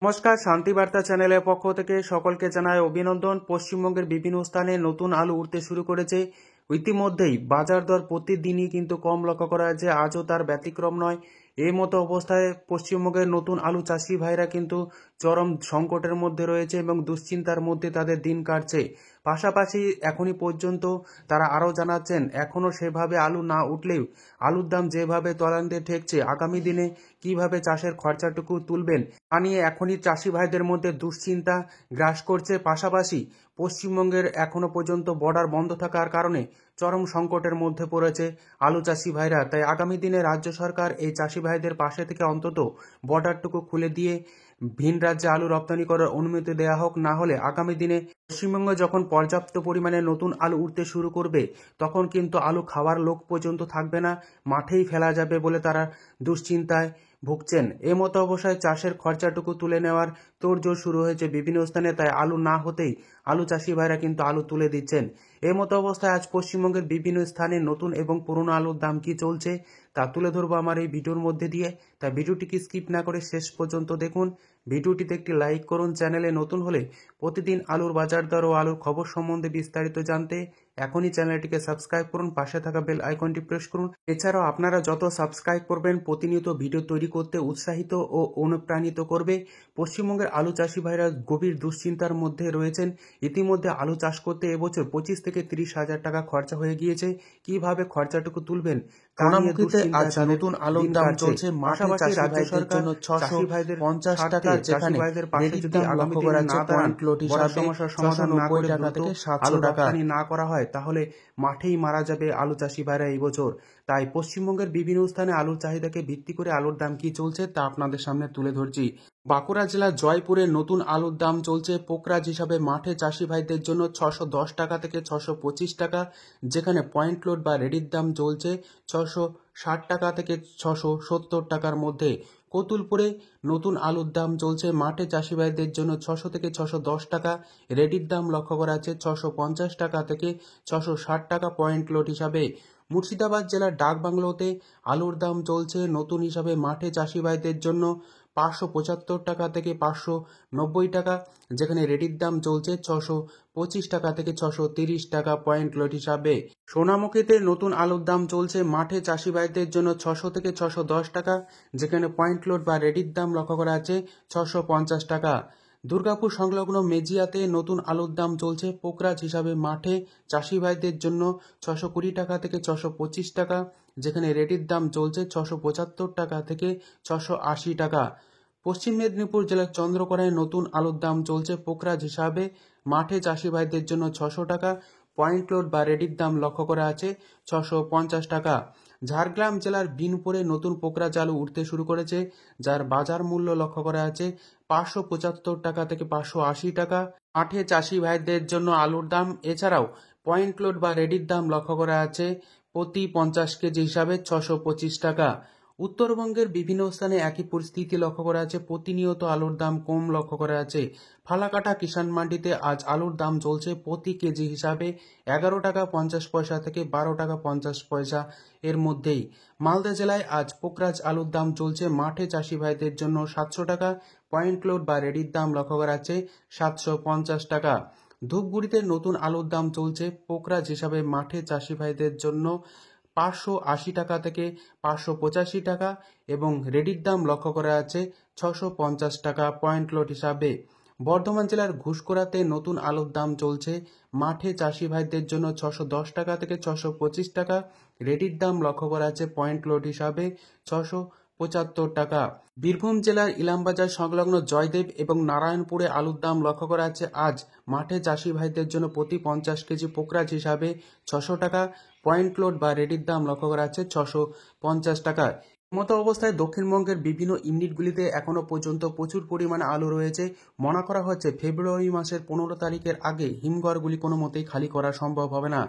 নমস্কার, শান্তিবার্তা চ্যানেলের পক্ষ থেকে সকলকে জানাই অভিনন্দন। পশ্চিমবঙ্গের বিভিন্ন স্থানে নতুন আলু উঠতে শুরু করেছে। ইতিমধ্যেই বাজার দর প্রতিদিনই কিন্তু কম লক্ষ্য করা যাচ্ছে, আজও তার ব্যতিক্রম নয়। এই মতো অবস্থায় পশ্চিমবঙ্গের নতুন আলু চাষি ভাইরা কিন্তু চরম সংকটের মধ্যে রয়েছে এবং দুশ্চিন্তার মধ্যে তাদের দিন কাটছে। পাশাপাশি এখনই পর্যন্ত তারা আরও জানাচ্ছেন, এখনও সেভাবে আলু না উঠলেও আলুর দাম যেভাবে তলানিতে ঠেকছে, আগামী দিনে কিভাবে চাষের খরচাটুকু তুলবেন তা নিয়ে এখনই চাষি ভাইদের মধ্যে দুশ্চিন্তা গ্রাস করছে। পাশাপাশি পশ্চিমবঙ্গের এখনো পর্যন্ত বর্ডার বন্ধ থাকার কারণে চরম সংকটের মধ্যে পড়েছে আলু চাষি ভাইরা। তাই আগামী দিনে রাজ্য সরকার এই চাষি ভাইদের পাশে থেকে অন্তত বর্ডারটুকু খুলে দিয়ে ভিন রাজ্যে আলু রপ্তানি করার অনুমতি দেওয়া হোক। না হলে আগামী দিনে পশ্চিমবঙ্গে যখন পর্যাপ্ত পরিমাণে নতুন আলু উঠতে শুরু করবে, তখন কিন্তু আলু খাওয়ার লোক পর্যন্ত থাকবে না, মাঠেই ফেলা যাবে বলে তারা দুশ্চিন্তায় ভুগছেন। মতো অবস্থায় চাষের খরচাটুকু তুলে নেওয়ার তোড়জোড় শুরু হয়েছে বিভিন্ন স্থানে। তাই আলু না হতেই আলু চাষি ভাইরা কিন্তু আলু তুলে দিচ্ছেন। মতো অবস্থায় আজ পশ্চিমবঙ্গের বিভিন্ন স্থানে নতুন এবং পুরনো আলুর দাম কি চলছে তা তুলে ধরবো আমার এই ভিডিওর মধ্যে দিয়ে। তাই ভিডিওটিকে স্কিপ না করে শেষ পর্যন্ত দেখুন। ভিডিওটিতে একটি লাইক করুন। চ্যানেলে নতুন হলে প্রতিদিন আলুর বাজার দর ও আলুর খবর সম্বন্ধে বিস্তারিত জানতে এখনই চ্যানেলটিকে সাবস্ক্রাইব করুন, পাশে থাকা বেল আইকনটি প্রেস করুন। এছাড়াও আপনারা যত সাবস্ক্রাইব করবেন প্রতিনিয়ত ভিডিও তৈরি করতে উৎসাহিত ও অনুপ্রাণিত করবে। পশ্চিমবঙ্গের আলু চাষি ভাইরা গভীর দুশ্চিন্তার মধ্যে রয়েছেন। ইতিমধ্যে আলু চাষ করতে এবছর 25 থেকে 30 হাজার টাকা খরচা হয়ে গিয়েছে। কিভাবে খরচাটুকু তুলবেন সোনামুখীতে আজ নতুন আলুর দাম চলছে মাঠে চাষি ভাইদের জন্য 650 টাকা, যেখানে রেডির দাম লক্ষ্য করা যাচ্ছে পয়েন্ট লোড হিসাবে সমস্যার সমাধান না 690 করে টাকা থেকে আলু 700 টাকা। রপ্তানি না করা হয় তাহলে মাঠেই মারা যাবে আলু চাষি ভাইরা এই বছর। তাই পশ্চিমবঙ্গের বিভিন্ন স্থানে আলুর চাহিদাকে ভিত্তি করে আলুর দাম কি চলছে তা আপনাদের সামনে তুলে ধরছি। বাঁকুড়া জেলার জয়পুরে নতুন আলুর দাম চলছে পোকরাজ হিসাবে মাঠে চাষি ভাইদের জন্য 610 টাকা থেকে 625 টাকা, যেখানে পয়েন্ট লোড বা রেডির দাম চলছে 660 টাকা থেকে 670 টাকার মধ্যে। কতুলপুরে নতুন আলুর দাম চলছে মাঠে চাষি ভাইদের জন্য 600 থেকে 610 টাকা, রেডির দাম লক্ষ্য করা আছে 650 টাকা থেকে 660 টাকা পয়েন্ট লোড হিসাবে। মুর্শিদাবাদ জেলার ডাকবাংলোতে আলুর দাম চলছে নতুন হিসাবে মাঠে চাষি ভাইদের জন্য 575 টাকা থেকে 590 টাকা, যেখানে রেডির দাম চলছে 625 টাকা থেকে 630 টাকা পয়েন্ট লোড হিসাবে। সোনামুখীতে নতুন আলুর দাম চলছে মাঠে চাষি ভাইদের জন্য 600 থেকে 610 টাকা, যেখানে পয়েন্ট লোড বা রেডির দাম লক্ষ্য করা আছে 650 টাকা। দুর্গাপুর সংলগ্ন মেজিয়াতে নতুন আলুর দাম চলছে পোকরাজ হিসাবে মাঠে চাষি ভাইদের জন্য 620 টাকা থেকে 625 টাকা, যেখানে রেডির দাম চলছে 675 টাকা থেকে 680 টাকা। পশ্চিম মেদিনীপুর জেলার চন্দ্রকোনায় নতুন আলুর দাম চলছে পোকরাজ হিসাবে মাঠে চাষি ভাইদের জন্য 600 টাকা, পয়েন্ট লোড বা রেডির দাম লক্ষ্য করা আছে 650 টাকা। ঝাড়গ্রাম জেলার বিনপুরে নতুন পোকরাজ আলু উঠতে শুরু করেছে, যার বাজার মূল্য লক্ষ্য করা আছে 575 টাকা থেকে 580 টাকা মাঠে চাষি ভাইদের জন্য আলুর দাম। এছাড়াও পয়েন্ট লোড বা রেডির দাম লক্ষ্য করা আছে প্রতি 50 কেজি হিসাবে 625 টাকা। উত্তরবঙ্গের বিভিন্ন স্থানে একই পরিস্থিতি লক্ষ্য করা আছে, প্রতিনিয়ত আলুর দাম কম লক্ষ্য করা আছে। ফালাকাটা কিষাণ মান্ডিতে আজ আলুর দাম চলছে প্রতি কেজি হিসাবে 11 টাকা 50 পয়সা থেকে 12 টাকা 50 পয়সা এর মধ্যেই। মালদা জেলায় আজ পোকরাজ আলুর দাম চলছে মাঠে চাষি ভাইদের জন্য 700 টাকা, পয়েন্ট লোড বা রেডির দাম লক্ষ্য করা আছে 750 টাকা। ধূপগুড়িতে নতুন আলুর দাম চলছে পোকরাজ হিসাবে মাঠে চাষি ভাইদের জন্য 580 টাকা থেকে 585 টাকা এবং রেডির দাম লক্ষ্য করা আছে 650 টাকা পয়েন্ট লোড হিসাবে। বর্ধমান জেলার ঘুষকোড়াতে নতুন আলুর দাম চলছে মাঠে চাষি ভাইদের জন্য 610 টাকা থেকে 625 টাকা, রেডির দাম লক্ষ্য করা আছে পয়েন্ট লোড হিসাবে 675 টাকা। বীরভূম জেলার ইলামবাজার সংলগ্ন জয়দেব এবং নারায়ণপুরে আলুর দাম লক্ষ্য করা আছে আজ মাঠে চাষি ভাইদের জন্য প্রতি 50 কেজি পোকরাজ হিসাবে 600 টাকা, পয়েন্ট লোড বা রেডির দাম লক্ষ্য করা আছে 650 টাকা। মতো অবস্থায় দক্ষিণবঙ্গের বিভিন্ন ইউনিটগুলিতে এখনো পর্যন্ত প্রচুর পরিমাণে আলু রয়েছে। মনে করা হচ্ছে ফেব্রুয়ারি মাসের 15 তারিখের আগে হিমঘরগুলি কোনো মতেই খালি করা সম্ভব হবে না।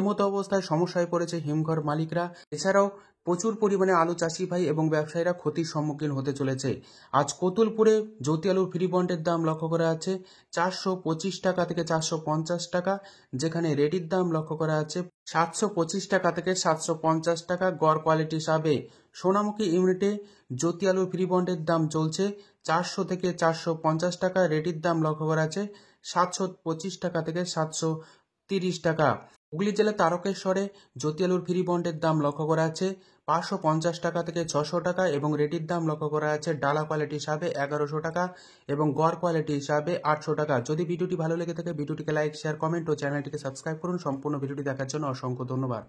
মতো অবস্থায় সমস্যায় পড়েছে হিমঘর মালিকরা। এছাড়াও প্রচুর পরিমাণে আলু চাষি ভাই এবং ব্যবসায়ীরা ক্ষতির সম্মুখীন হতে চলেছে। আজ কতুলপুরে জ্যোতি আলুর ফ্রি বন্ডের দাম লক্ষ্য করা আছে 425 টাকা থেকে 450 টাকা, যেখানে রেডির দাম লক্ষ্য করা আছে 725 টাকা থেকে 750 টাকা। গড় কোয়ালিটি হিসাবে সোনামুখী ইউনিটে জ্যোতি আলুর ফ্রি বন্ডের দাম চলছে 400 থেকে 450 টাকা, রেডির দাম লক্ষ্য করা আছে 725 টাকা থেকে 730 টাকা। হুগলি জেলার তারকেশ্বরে জ্যোতি আলুর ফ্রি বন্ডের দাম লক্ষ্য করা আছে 550 টাকা থেকে 600 টাকা এবং রেডির দাম লক্ষ্য করা আছে ডালা কোয়ালিটি হিসাবে 1100 টাকা এবং গড় কোয়ালিটি হিসাবে 800 টাকা। যদি ভিডিওটি ভালো লেগে থাকে ভিডিওটিকে লাইক, শেয়ার, কমেন্ট ও চ্যানেলটিকে সাবস্ক্রাইব করুন। সম্পূর্ণ ভিডিওটি দেখার জন্য অসংখ্য ধন্যবাদ।